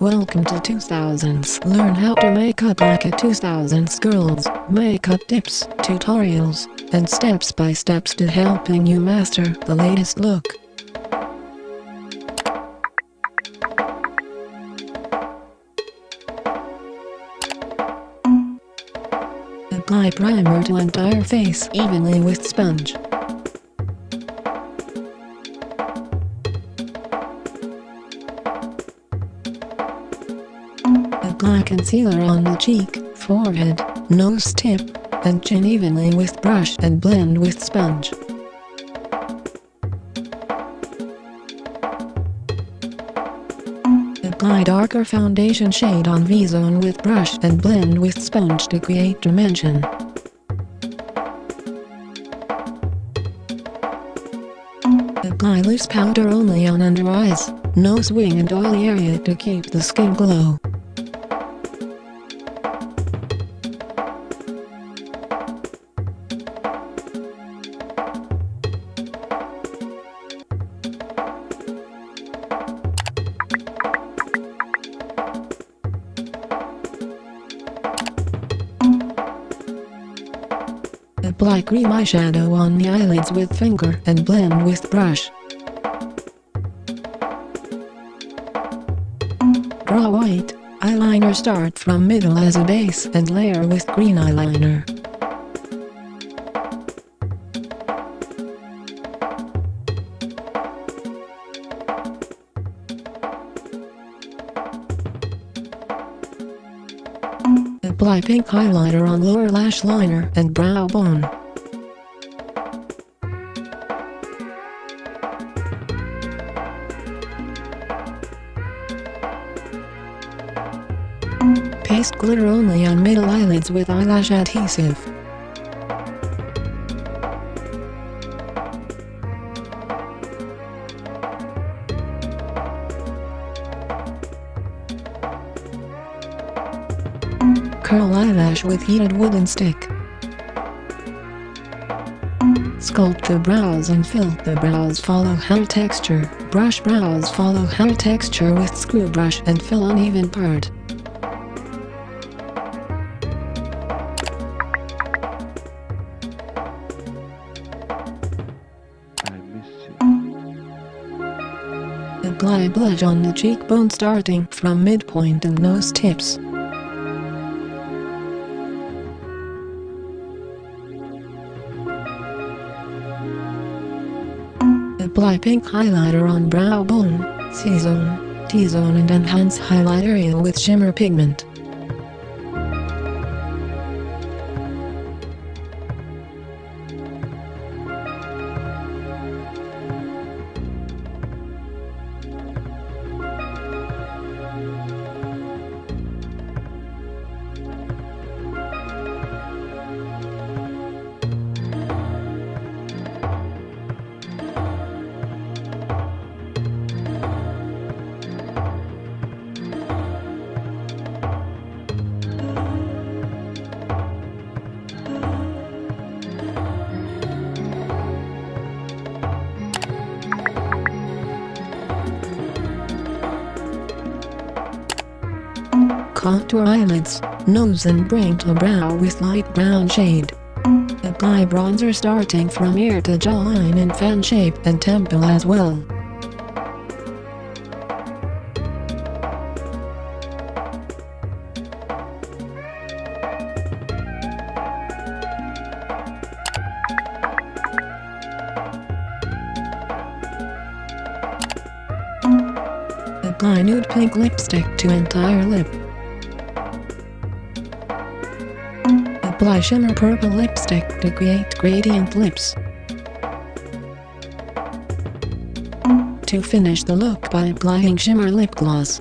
Welcome to 2000s. Learn how to make up like a 2000s girls. Makeup tips, tutorials, and steps by steps to helping you master the latest look. Apply primer to entire face evenly with sponge. Apply concealer on the cheek, forehead, nose tip, and chin evenly with brush and blend with sponge. Apply darker foundation shade on V-zone with brush and blend with sponge to create dimension. Apply loose powder only on under eyes, nose wing and oily area to keep the skin glow. Apply cream eyeshadow on the eyelids with finger and blend with brush. Draw white eyeliner, start from middle as a base and layer with green eyeliner. Apply pink highlighter on lower lash liner and brow bone. Paste glitter only on middle eyelids with eyelash adhesive. Curl eyelash with heated wooden stick. Sculpt the brows and fill the brows, follow hair texture. Brush brows, follow hair texture with screw brush and fill uneven part. Apply blush on the cheekbone starting from midpoint and nose tips. Apply pink highlighter on brow bone, C-zone, T-zone and enhance highlight area with shimmer pigment. Contour eyelids, nose and bring to brow with light brown shade. Apply bronzer starting from ear to jawline in fan shape and temple as well. Apply nude pink lipstick to entire lip. Apply shimmer purple lipstick to create gradient lips. To finish the look by applying shimmer lip gloss.